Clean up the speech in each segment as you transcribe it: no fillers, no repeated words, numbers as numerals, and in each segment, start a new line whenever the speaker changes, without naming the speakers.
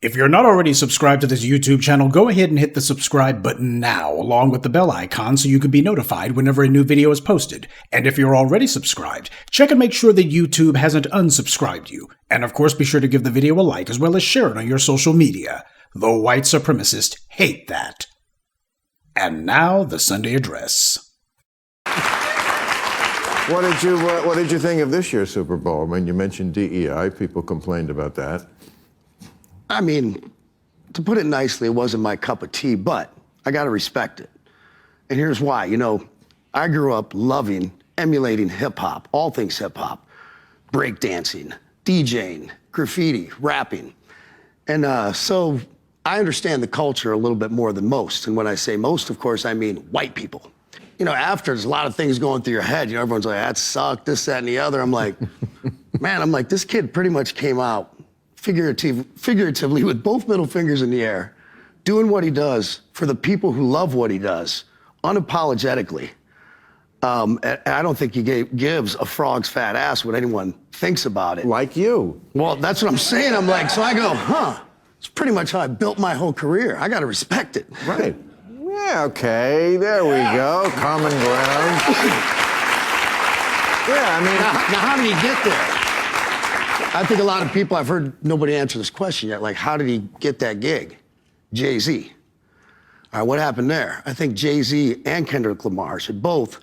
If you're not already subscribed to this YouTube channel, go ahead and hit the subscribe button now, along with the bell icon so you can be notified whenever a new video is posted. And if you're already subscribed, check and make sure that YouTube hasn't unsubscribed you. And of course, be sure to give the video a like as well as share it on your social media. The white supremacists hate that. And now, the Sunday address.
What did you think of this year's Super Bowl? I mean, you mentioned DEI. People complained about that.
I mean, to put it nicely, it wasn't my cup of tea, but I got to respect it. And here's why. You know, I grew up loving, emulating hip-hop, all things hip-hop, breakdancing, DJing, graffiti, rapping. And so I understand the culture a little bit more than most. And when I say most, of course, I mean white people. You know, after there's a lot of things going through your head, you know, everyone's like, that sucked, this, that, and the other. I'm like, man, this kid pretty much came out figuratively with both middle fingers in the air, doing what he does for the people who love what he does, unapologetically. And I don't think he gives a frog's fat ass what anyone thinks about it.
Like you.
Well, that's what I'm saying. I'm like, so I go, it's pretty much how I built my whole career. I got to respect it.
Right. Yeah, okay, there we go, common ground. Yeah, I mean...
Now, how did he get there? I think a lot of people, I've heard nobody answer this question yet, like, how did he get that gig? Jay-Z. All right, what happened there? I think Jay-Z and Kendrick Lamar should both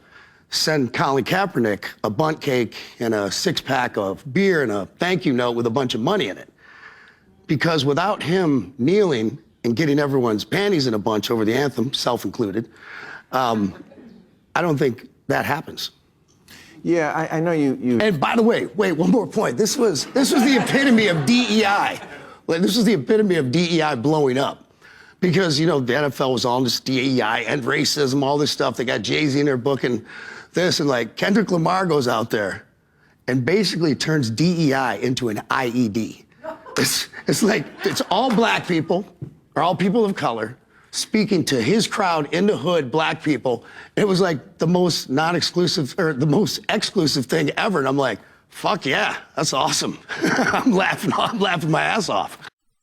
send Colin Kaepernick a bundt cake and a six-pack of beer and a thank you note with a bunch of money in it. Because without him kneeling and getting everyone's panties in a bunch over the anthem, self-included, I don't think that happens.
Yeah, I know you...
And by the way, wait, one more point. This was the epitome of DEI. Like, this was the epitome of DEI blowing up. Because, you know, the NFL was all this DEI and racism, all this stuff. They got Jay-Z in their book and this, and like Kendrick Lamar goes out there and basically turns DEI into an IED. It's like, it's all black people, or all people of color, speaking to his crowd in the hood, black people. It was like the most non-exclusive, or the most exclusive thing ever. And I'm like, fuck yeah, that's awesome. I'm laughing my ass off.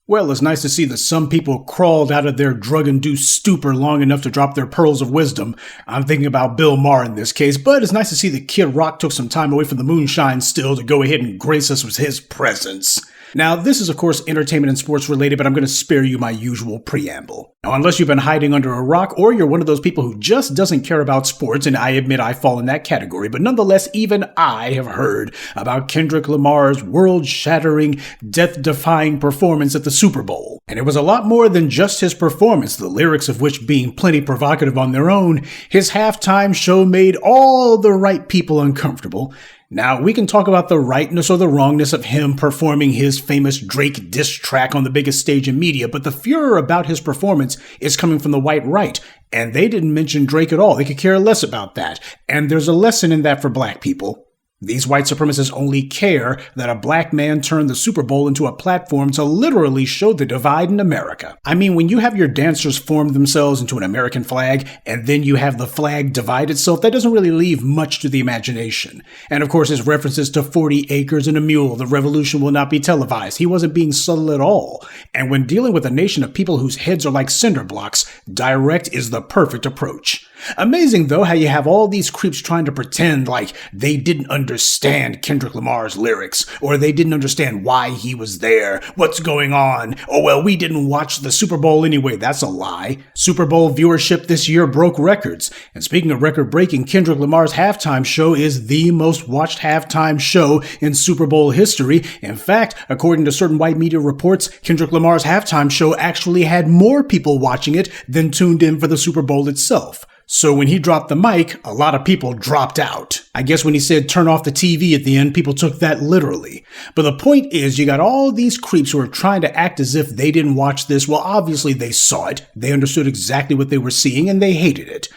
Well, it's nice to see that some people crawled out of their drug-induced stupor long enough to drop their pearls of wisdom. I'm thinking about Bill Maher in this case, but it's nice to see that Kid Rock took some time away from the moonshine still to go ahead and grace us with his presence. Now, this is, of course, entertainment and sports related, but I'm going to spare you my usual preamble. Now, unless you've been hiding under a rock, or you're one of those people who just doesn't care about sports, and I admit I fall in that category, but nonetheless, even I have heard about Kendrick Lamar's world-shattering, death-defying performance at the Super Bowl. And it was a lot more than just his performance, the lyrics of which being plenty provocative on their own. His halftime show made all the right people uncomfortable. Now, we can talk about the rightness or the wrongness of him performing his famous Drake diss track on the biggest stage in media, but the furor about his performance is coming from the white right, and they didn't mention Drake at all. They could care less about that, and there's a lesson in that for black people. These white supremacists only care that a black man turned the Super Bowl into a platform to literally show the divide in America. I mean, when you have your dancers form themselves into an American flag, and then you have the flag divide itself, that doesn't really leave much to the imagination. And of course, his references to 40 acres and a mule, the revolution will not be televised. He wasn't being subtle at all. And when dealing with a nation of people whose heads are like cinder blocks, direct is the perfect approach. Amazing, though, how you have all these creeps trying to pretend like they didn't understand Kendrick Lamar's lyrics, or they didn't understand why he was there, what's going on. Oh, well, we didn't watch the Super Bowl anyway. That's a lie. Super Bowl viewership this year broke records. And speaking of record-breaking, Kendrick Lamar's halftime show is the most watched halftime show in Super Bowl history. In fact, according to certain white media reports, Kendrick Lamar's halftime show actually had more people watching it than tuned in for the Super Bowl itself. So when he dropped the mic, a lot of people dropped out. I guess when he said turn off the TV at the end, people took that literally. But the point is, you got all these creeps who are trying to act as if they didn't watch this. Well, obviously they saw it. They understood exactly what they were seeing, and they hated it.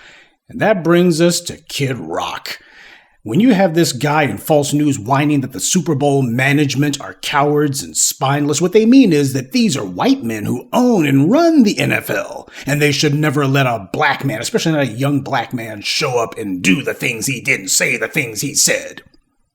And that brings us to Kid Rock. When you have this guy in false news whining that the Super Bowl management are cowards and spineless, what they mean is that these are white men who own and run the NFL, and they should never let a black man, especially not a young black man, show up and do the things he did and say the things he said.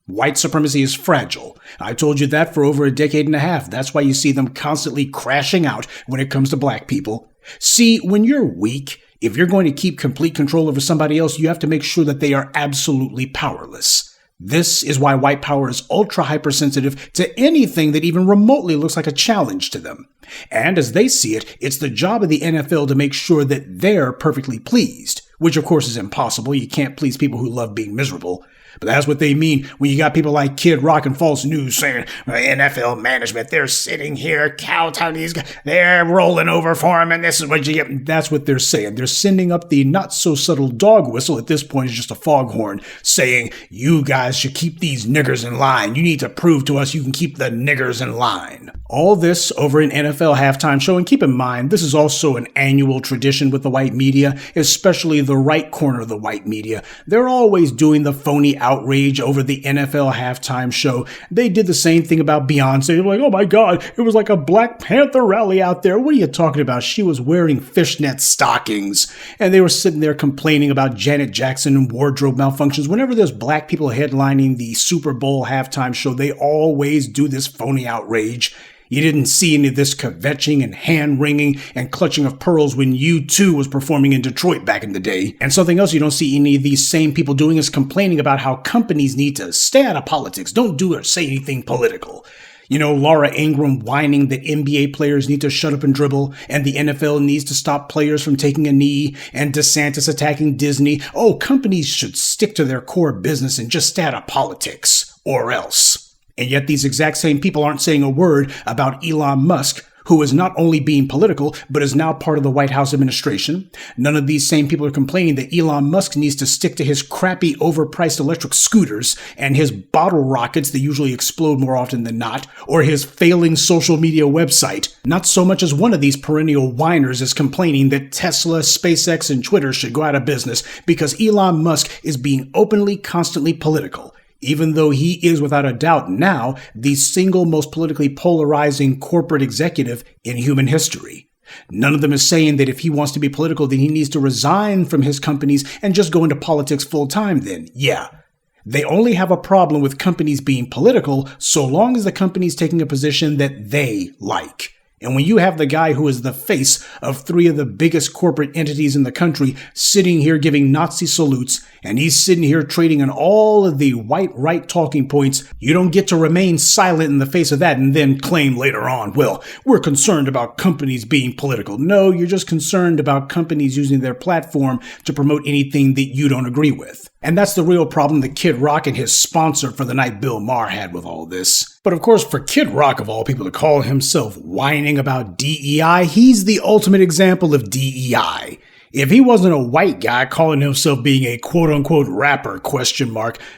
White supremacy is fragile. I told you that for over a decade and a half. That's why you see them constantly crashing out when it comes to black people. See, when you're weak, if you're going to keep complete control over somebody else, you have to make sure that they are absolutely powerless. This is why white power is ultra hypersensitive to anything that even remotely looks like a challenge to them. And as they see it, it's the job of the NFL to make sure that they're perfectly pleased, which of course is impossible. You can't please people who love being miserable. But that's what they mean when you got people like Kid Rock and False News saying, NFL management, they're sitting here kowtowing these guys, they're rolling over for him, and this is what you get. That's what they're saying. They're sending up the not-so-subtle dog whistle. At this point, it's just a foghorn saying, you guys should keep these niggers in line. You need to prove to us you can keep the niggers in line. All this over an NFL halftime show, and keep in mind, this is also an annual tradition with the white media, especially the right corner of the white media. They're always doing the phony outrage over the NFL halftime show. They did the same thing about Beyonce. They're like, oh my God, it was like a Black Panther rally out there. What are you talking about? She was wearing fishnet stockings. And they were sitting there complaining about Janet Jackson and wardrobe malfunctions. Whenever there's black people headlining the Super Bowl halftime show, they always do this phony outrage. You didn't see any of this kvetching and hand-wringing and clutching of pearls when U2 was performing in Detroit back in the day. And something else you don't see any of these same people doing is complaining about how companies need to stay out of politics. Don't do or say anything political. You know, Laura Ingraham whining that NBA players need to shut up and dribble, and the NFL needs to stop players from taking a knee, and DeSantis attacking Disney. Oh, companies should stick to their core business and just stay out of politics, or else. And yet these exact same people aren't saying a word about Elon Musk, who is not only being political, but is now part of the White House administration. None of these same people are complaining that Elon Musk needs to stick to his crappy, overpriced electric scooters and his bottle rockets that usually explode more often than not, or his failing social media website. Not so much as one of these perennial whiners is complaining that Tesla, SpaceX, and Twitter should go out of business because Elon Musk is being openly, constantly political. Even though he is without a doubt now the single most politically polarizing corporate executive in human history. None of them is saying that if he wants to be political, then he needs to resign from his companies and just go into politics full time then. Yeah. They only have a problem with companies being political so long as the company's taking a position that they like. And when you have the guy who is the face of three of the biggest corporate entities in the country sitting here giving Nazi salutes, and he's sitting here trading on all of the white right talking points, you don't get to remain silent in the face of that and then claim later on, well, we're concerned about companies being political. No, you're just concerned about companies using their platform to promote anything that you don't agree with. And that's the real problem that Kid Rock and his sponsor for the night, Bill Maher, had with all this. But of course, for Kid Rock, of all people, to call himself whining about DEI, he's the ultimate example of DEI. If he wasn't a white guy calling himself being a quote-unquote rapper,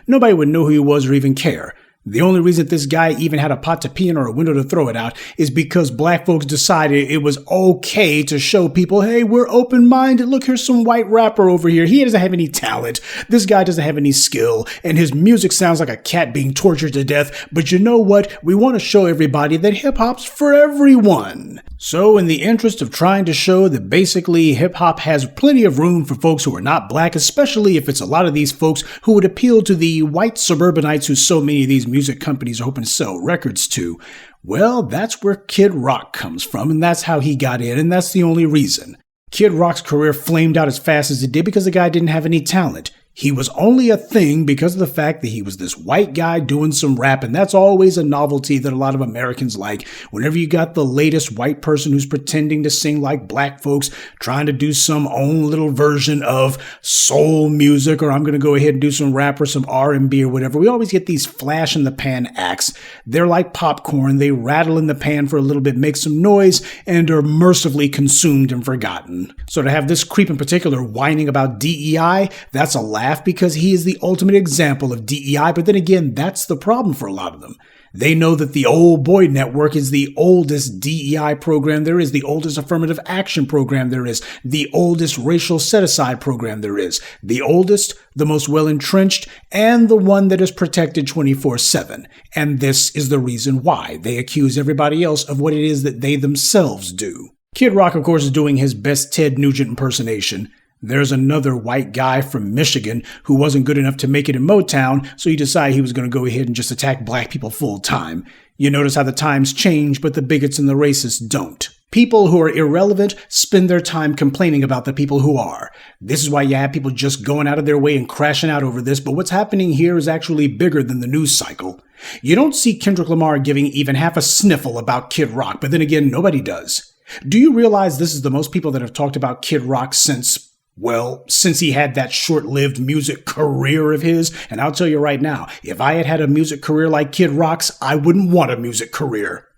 nobody would know who he was or even care. The only reason this guy even had a pot to pee in or a window to throw it out is because black folks decided it was okay to show people, hey, we're open-minded. Look, here's some white rapper over here. He doesn't have any talent. This guy doesn't have any skill. And his music sounds like a cat being tortured to death. But you know what? We want to show everybody that hip-hop's for everyone. So in the interest of trying to show that basically hip-hop has plenty of room for folks who are not black, especially if it's a lot of these folks who would appeal to the white suburbanites who so many of these music companies are hoping to sell records to, well, that's where Kid Rock comes from, and that's how he got in, and that's the only reason. Kid Rock's career flamed out as fast as it did because the guy didn't have any talent. He was only a thing because of the fact that he was this white guy doing some rap, and that's always a novelty that a lot of Americans like. Whenever you got the latest white person who's pretending to sing like black folks, trying to do some own little version of soul music, or I'm going to go ahead and do some rap or some R&B or whatever, we always get these flash-in-the-pan acts. They're like popcorn. They rattle in the pan for a little bit, make some noise, and are mercifully consumed and forgotten. So to have this creep in particular whining about DEI, that's a laugh because he is the ultimate example of DEI, but then again, that's the problem for a lot of them. They know that the Old Boy Network is the oldest DEI program there is, the oldest affirmative action program there is, the oldest racial set-aside program there is, the oldest, the most well-entrenched, and the one that is protected 24/7. And this is the reason why they accuse everybody else of what it is that they themselves do. Kid Rock, of course, is doing his best Ted Nugent impersonation. There's another white guy from Michigan who wasn't good enough to make it in Motown, so he decided he was going to go ahead and just attack black people full time. You notice how the times change, but the bigots and the racists don't. People who are irrelevant spend their time complaining about the people who are. This is why you have people just going out of their way and crashing out over this, but what's happening here is actually bigger than the news cycle. You don't see Kendrick Lamar giving even half a sniffle about Kid Rock, but then again, nobody does. Do you realize this is the most people that have talked about Kid Rock since he had that short-lived music career of his? And I'll tell you right now, if I had had a music career like Kid Rock's, I wouldn't want a music career.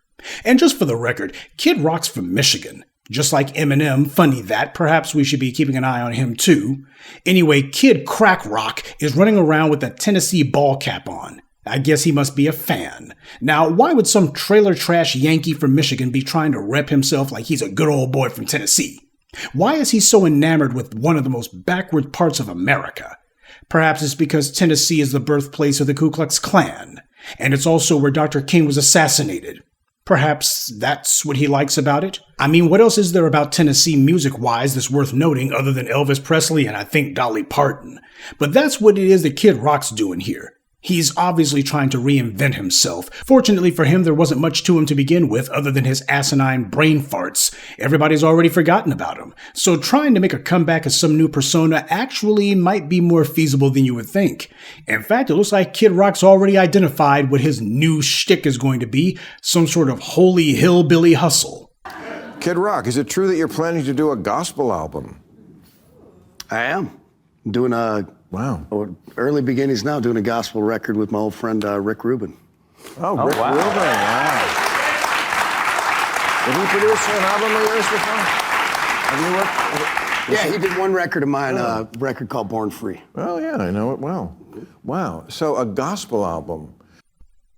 And just for the record, Kid Rock's from Michigan. Just like Eminem, funny that, perhaps we should be keeping an eye on him too. Anyway, Kid Crack Rock is running around with a Tennessee ball cap on. I guess he must be a fan. Now, why would some trailer trash Yankee from Michigan be trying to rep himself like he's a good old boy from Tennessee? Why is he so enamored with one of the most backward parts of America? Perhaps it's because Tennessee is the birthplace of the Ku Klux Klan, and it's also where Dr. King was assassinated. Perhaps that's what he likes about it? I mean, what else is there about Tennessee music-wise that's worth noting other than Elvis Presley and I think Dolly Parton? But that's what it is that Kid Rock's doing here. He's obviously trying to reinvent himself. Fortunately for him, there wasn't much to him to begin with other than his asinine brain farts. Everybody's already forgotten about him. So trying to make a comeback as some new persona actually might be more feasible than you would think. In fact, it looks like Kid Rock's already identified what his new shtick is going to be, some sort of holy hillbilly hustle.
Kid Rock, is it true that you're planning to do a gospel album?
I am. I'm doing early beginnings now, doing a gospel record with my old friend Rick Rubin.
Oh, Rick Rubin, wow. Did he produce an album of yours before? Have you worked?
Yeah, he did one record of mine, a record called Born Free.
Oh, yeah, I know it well. Wow, so a gospel album.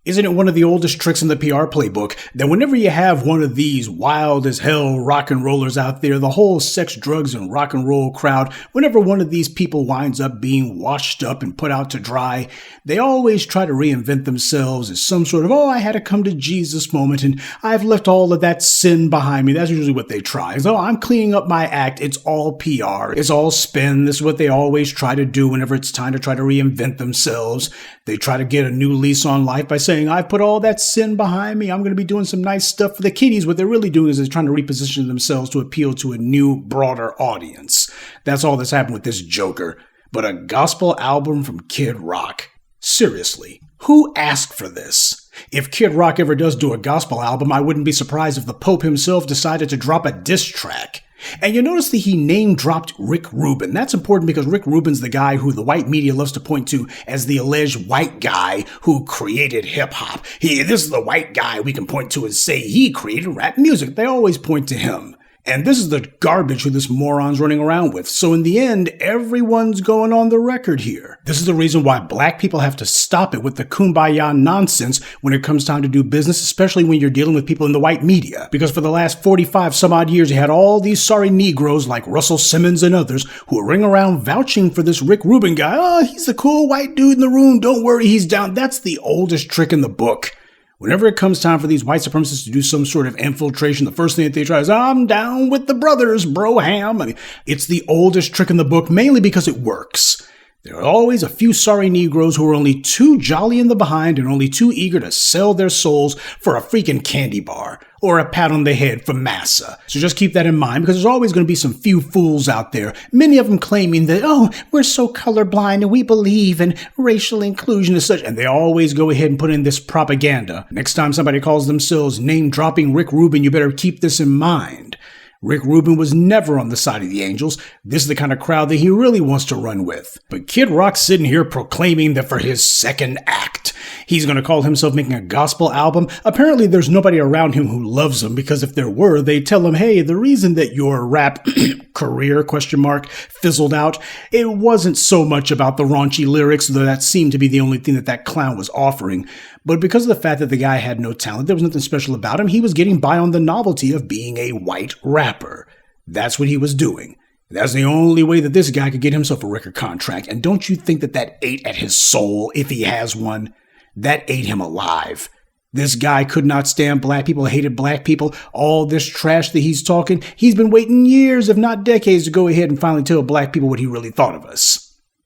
Isn't it one of the oldest tricks in the PR playbook that whenever you have one of these wild as hell rock and rollers out there, the whole sex, drugs, and rock and roll crowd, whenever one of these people winds up being washed up and put out to dry, they always try to reinvent themselves as some sort of, I had a come to Jesus moment and I've left all of that sin behind me. That's usually what they try. So I'm cleaning up my act. It's all PR. It's all spin. This is what they always try to do whenever it's time to try to reinvent themselves. They try to get a new lease on life by saying, I've put all that sin behind me. I'm going to be doing some nice stuff for the kiddies. What they're really doing is they're trying to reposition themselves to appeal to a new, broader audience. That's all that's happened with this joker. But a gospel album from Kid Rock? Seriously, who asked for this? If Kid Rock ever does do a gospel album, I wouldn't be surprised if the Pope himself decided to drop a diss track. And you notice that he name-dropped Rick Rubin. That's important because Rick Rubin's the guy who the white media loves to point to as the alleged white guy who created hip-hop. This is the white guy we can point to and say he created rap music. They always point to him. And this is the garbage who this moron's running around with. So in the end, everyone's going on the record here. This is the reason why black people have to stop it with the kumbaya nonsense when it comes time to do business, especially when you're dealing with people in the white media. Because for the last 45 some odd years, you had all these sorry Negroes like Russell Simmons and others who are running around vouching for this Rick Rubin guy. He's the cool white dude in the room. Don't worry, he's down. That's the oldest trick in the book. Whenever it comes time for these white supremacists to do some sort of infiltration, the first thing that they try is, I'm down with the brothers, bro ham. I mean, it's the oldest trick in the book, mainly because it works. There are always a few sorry Negroes who are only too jolly in the behind and only too eager to sell their souls for a freaking candy bar or a pat on the head from massa. So just keep that in mind because there's always going to be some few fools out there, many of them claiming that, we're so colorblind and we believe in racial inclusion and such, and they always go ahead and put in this propaganda. Next time somebody calls themselves name-dropping Rick Rubin, you better keep this in mind. Rick Rubin was never on the side of the angels. This is the kind of crowd that he really wants to run with. But Kid Rock's sitting here proclaiming that for his second act, he's going to call himself making a gospel album. Apparently, there's nobody around him who loves him, because if there were, they'd tell him, hey, the reason that your rap career, fizzled out, it wasn't so much about the raunchy lyrics, though that seemed to be the only thing that clown was offering. But because of the fact that the guy had no talent, there was nothing special about him, he was getting by on the novelty of being a white rapper. That's what he was doing. That's the only way that this guy could get himself a record contract. And don't you think that ate at his soul, if he has one? That ate him alive. This guy could not stand black people, hated black people, all this trash that he's talking. He's been waiting years, if not decades, to go ahead and finally tell black people what he really thought of us.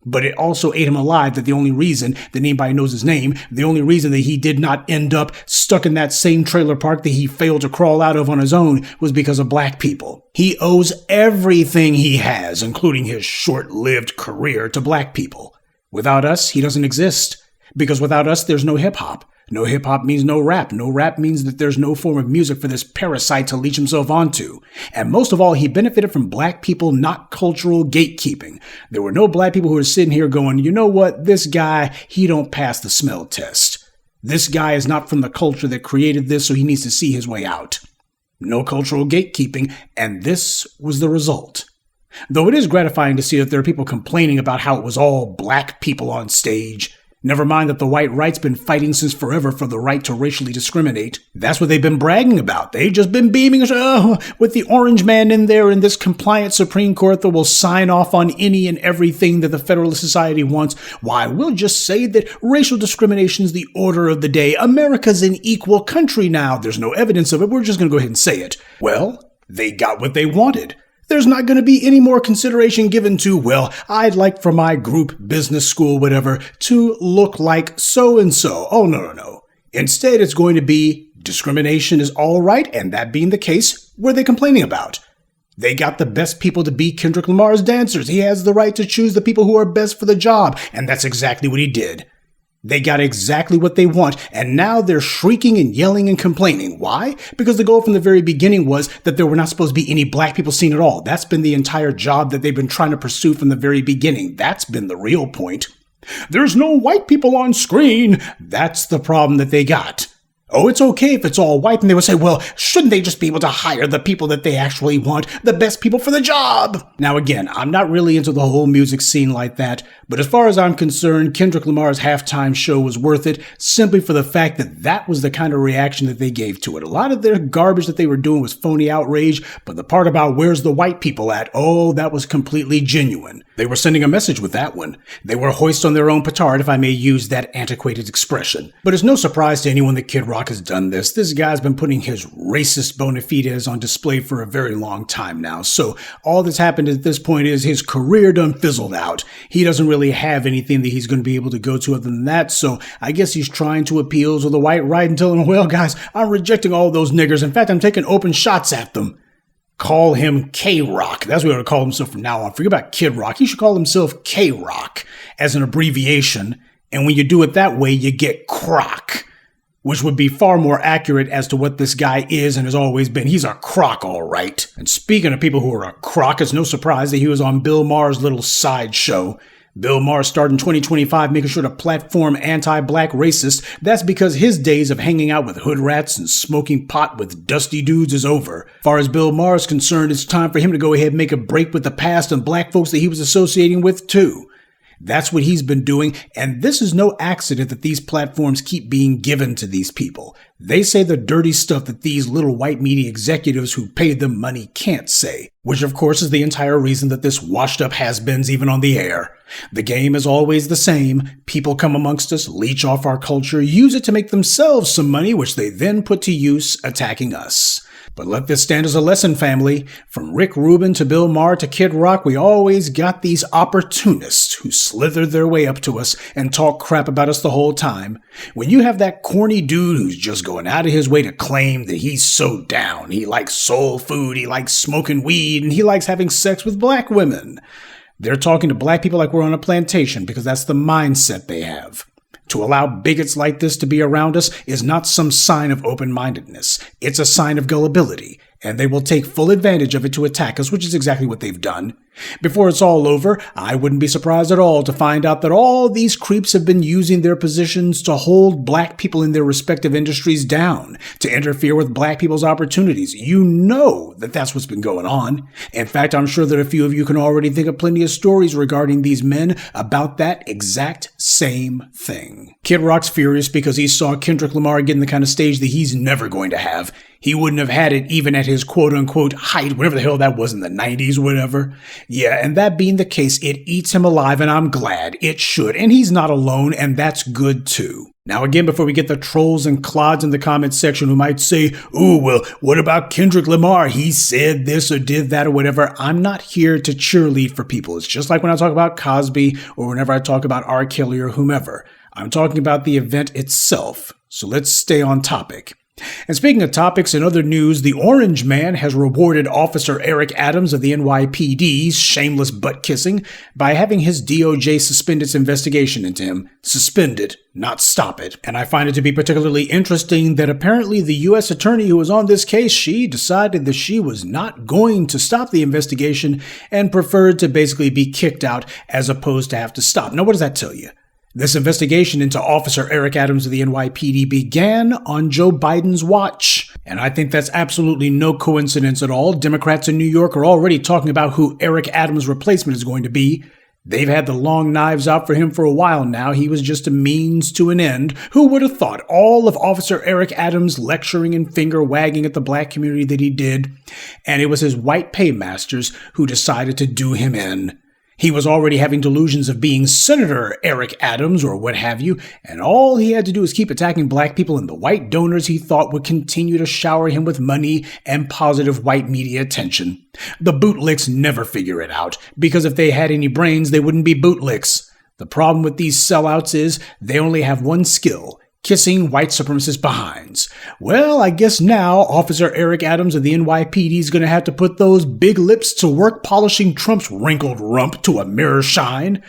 But it also ate him alive that the only reason that anybody knows his name, the only reason that he did not end up stuck in that same trailer park that he failed to crawl out of on his own was because of black people. He owes everything he has, including his short-lived career, to black people. Without us, he doesn't exist. Because without us, there's no hip-hop. No hip-hop means no rap. No rap means that there's no form of music for this parasite to leech himself onto. And most of all, he benefited from black people not cultural gatekeeping. There were no black people who were sitting here going, you know what, this guy, he don't pass the smell test. This guy is not from the culture that created this, so he needs to see his way out. No cultural gatekeeping, and this was the result. Though it is gratifying to see that there are people complaining about how it was all black people on stage. Never mind that the white right's been fighting since forever for the right to racially discriminate. That's what they've been bragging about. They've just been beaming with the orange man in there in this compliant Supreme Court that will sign off on any and everything that the Federalist Society wants. Why, we'll just say that racial discrimination is the order of the day. America's an equal country now. There's no evidence of it. We're just going to go ahead and say it. Well, they got what they wanted. There's not going to be any more consideration given to, well, I'd like for my group, business school, whatever, to look like so-and-so. Oh, no. Instead, it's going to be discrimination is all right, and that being the case, what are they complaining about? They got the best people to be Kendrick Lamar's dancers. He has the right to choose the people who are best for the job, and that's exactly what he did. They got exactly what they want, and now they're shrieking and yelling and complaining. Why? Because the goal from the very beginning was that there were not supposed to be any black people seen at all. That's been the entire job that they've been trying to pursue from the very beginning. That's been the real point. There's no white people on screen. That's the problem that they got. Oh, it's okay if it's all white. And they would say, well, shouldn't they just be able to hire the people that they actually want, the best people for the job? Now, again, I'm not really into the whole music scene like that. But as far as I'm concerned, Kendrick Lamar's halftime show was worth it simply for the fact that that was the kind of reaction that they gave to it. A lot of their garbage that they were doing was phony outrage, but the part about where's the white people at, oh, that was completely genuine. They were sending a message with that one. They were hoist on their own petard, if I may use that antiquated expression. But it's no surprise to anyone that Kid Rock has done this. This guy's been putting his racist bona fides on display for a very long time now. So all that's happened at this point is his career done fizzled out. He doesn't really have anything that he's going to be able to go to other than that. So I guess he's trying to appeal to the white right and tell them, well, guys, I'm rejecting all those niggers. In fact, I'm taking open shots at them. Call him K-Rock. That's what we're going to call himself from now on. Forget about Kid Rock. He should call himself K-Rock as an abbreviation. And when you do it that way, you get Croc, which would be far more accurate as to what this guy is and has always been. He's a crock, all right. And speaking of people who are a crock, it's no surprise that he was on Bill Maher's little sideshow. Bill Maher started in 2025 making sure to platform anti-black racist. That's because his days of hanging out with hood rats and smoking pot with dusty dudes is over. As far as Bill Maher is concerned, it's time for him to go ahead and make a break with the past and black folks that he was associating with too. That's what he's been doing, and this is no accident that these platforms keep being given to these people. They say the dirty stuff that these little white media executives who paid them money can't say, which of course is the entire reason that this washed-up has-beens even on the air. The game is always the same. People come amongst us, leech off our culture, use it to make themselves some money, which they then put to use attacking us. But let this stand as a lesson, family. From Rick Rubin to Bill Maher to Kid Rock, we always got these opportunists who slither their way up to us and talk crap about us the whole time. When you have that corny dude who's just going out of his way to claim that he's so down, he likes soul food, he likes smoking weed, and he likes having sex with black women. They're talking to black people like we're on a plantation because that's the mindset they have. To allow bigots like this to be around us is not some sign of open-mindedness. It's a sign of gullibility, and they will take full advantage of it to attack us, which is exactly what they've done. Before it's all over, I wouldn't be surprised at all to find out that all these creeps have been using their positions to hold black people in their respective industries down, to interfere with black people's opportunities. You know that that's what's been going on. In fact, I'm sure that a few of you can already think of plenty of stories regarding these men about that exact same thing. Kid Rock's furious because he saw Kendrick Lamar getting the kind of stage that he's never going to have. He wouldn't have had it even at his quote-unquote height, whatever the hell that was in the 90s, whatever. Yeah, and that being the case, it eats him alive, and I'm glad. It should. And he's not alone, and that's good too. Now again, before we get the trolls and clods in the comments section who might say, "Ooh, well, what about Kendrick Lamar? He said this or did that or whatever." I'm not here to cheerlead for people. It's just like when I talk about Cosby or whenever I talk about R. Kelly or whomever. I'm talking about the event itself. So let's stay on topic. And speaking of topics and other news, the Orange Man has rewarded Officer Eric Adams of the NYPD's shameless butt-kissing by having his DOJ suspend its investigation into him. Suspend it, not stop it. And I find it to be particularly interesting that apparently the U.S. attorney who was on this case, she decided that she was not going to stop the investigation and preferred to basically be kicked out as opposed to have to stop. Now, what does that tell you? This investigation into Officer Eric Adams of the NYPD began on Joe Biden's watch. And I think that's absolutely no coincidence at all. Democrats in New York are already talking about who Eric Adams' replacement is going to be. They've had the long knives out for him for a while now. He was just a means to an end. Who would have thought all of Officer Eric Adams' lecturing and finger wagging at the black community that he did? And it was his white paymasters who decided to do him in. He was already having delusions of being Senator Eric Adams or what have you, and all he had to do was keep attacking black people and the white donors he thought would continue to shower him with money and positive white media attention. The bootlicks never figure it out, because if they had any brains, they wouldn't be bootlicks. The problem with these sellouts is they only have one skill: kissing white supremacist behinds. Well, I guess now Officer Eric Adams of the NYPD is going to have to put those big lips to work polishing Trump's wrinkled rump to a mirror shine.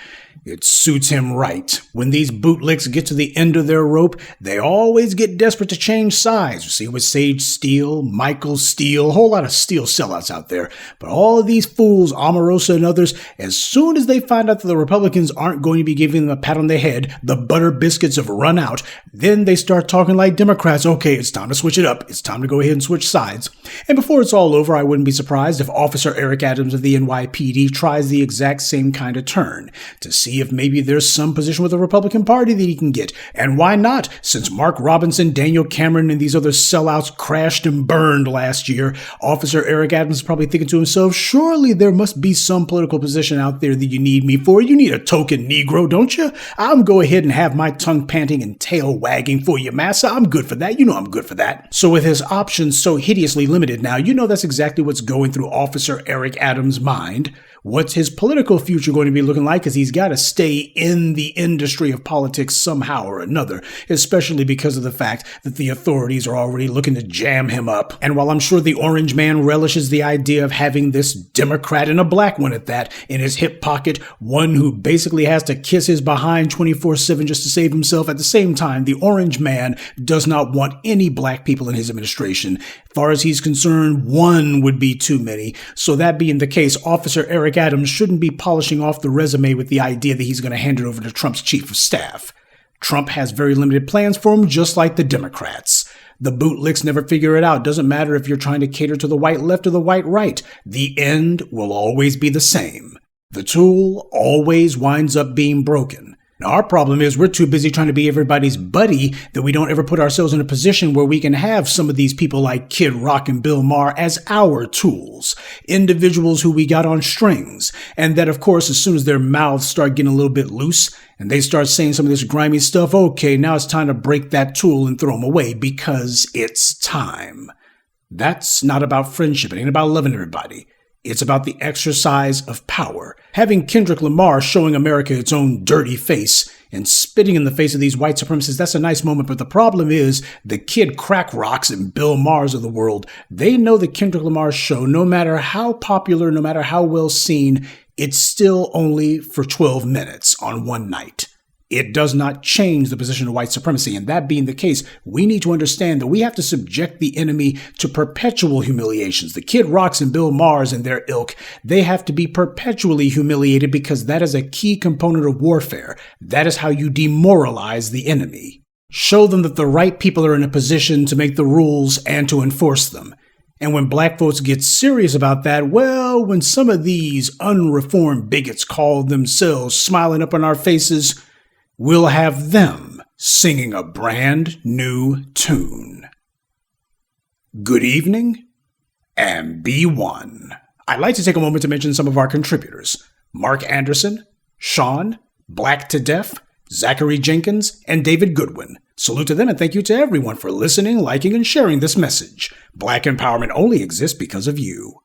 It suits him right. When these bootlicks get to the end of their rope, they always get desperate to change sides. You see with Sage Steele, Michael Steele, a whole lot of Steele sellouts out there. But all of these fools, Omarosa and others, as soon as they find out that the Republicans aren't going to be giving them a pat on the head, the butter biscuits have run out, then they start talking like Democrats. Okay, it's time to switch it up. It's time to go ahead and switch sides. And before it's all over, I wouldn't be surprised if Officer Eric Adams of the NYPD tries the exact same kind of turn to see if maybe there's some position with the Republican Party that he can get. And why not? Since Mark Robinson, Daniel Cameron, and these other sellouts crashed and burned last year, Officer Eric Adams is probably thinking to himself, surely there must be some political position out there that you need me for. You need a token Negro, don't you? I'll go ahead and have my tongue panting and tail wagging for you, massa. I'm good for that. You know I'm good for that. So with his options so hideously limited now, you know that's exactly what's going through Officer Eric Adams' mind. What's his political future going to be looking like? Because he's got to stay in the industry of politics somehow or another, especially because of the fact that the authorities are already looking to jam him up. And while I'm sure the Orange Man relishes the idea of having this Democrat, and a black one at that, in his hip pocket, one who basically has to kiss his behind 24/7 just to save himself, at the same time, the Orange Man does not want any black people in his administration. As far as he's concerned, one would be too many. So that being the case, Officer Eric Adams shouldn't be polishing off the resume with the idea that he's going to hand it over to Trump's chief of staff. Trump has very limited plans for him, just like the Democrats. The bootlicks never figure it out. Doesn't matter if you're trying to cater to the white left or the white right. The end will always be the same. The tool always winds up being broken. Now, our problem is we're too busy trying to be everybody's buddy that we don't ever put ourselves in a position where we can have some of these people like Kid Rock and Bill Maher as our tools, individuals who we got on strings. And that, of course, as soon as their mouths start getting a little bit loose and they start saying some of this grimy stuff, okay, now it's time to break that tool and throw them away because it's time. That's not about friendship. It ain't about loving everybody. It's about the exercise of power. Having Kendrick Lamar showing America its own dirty face and spitting in the face of these white supremacists, that's a nice moment. But the problem is the Kid Crack Rocks and Bill Mahers of the world, they know that Kendrick Lamar's show, no matter how popular, no matter how well seen, it's still only for 12 minutes on one night. It does not change the position of white supremacy. And that being the case, we need to understand that we have to subject the enemy to perpetual humiliations. The Kid Rocks and Bill Mahers and their ilk, they have to be perpetually humiliated because that is a key component of warfare. That is how you demoralize the enemy. Show them that the right people are in a position to make the rules and to enforce them. And when black folks get serious about that, well, when some of these unreformed bigots call themselves smiling up in our faces, we'll have them singing a brand new tune. Good evening, and be one. I'd like to take a moment to mention some of our contributors: Mark Anderson, Sean, Black to Deaf, Zachary Jenkins, and David Goodwin. Salute to them, and thank you to everyone for listening, liking, and sharing this message. Black empowerment only exists because of you.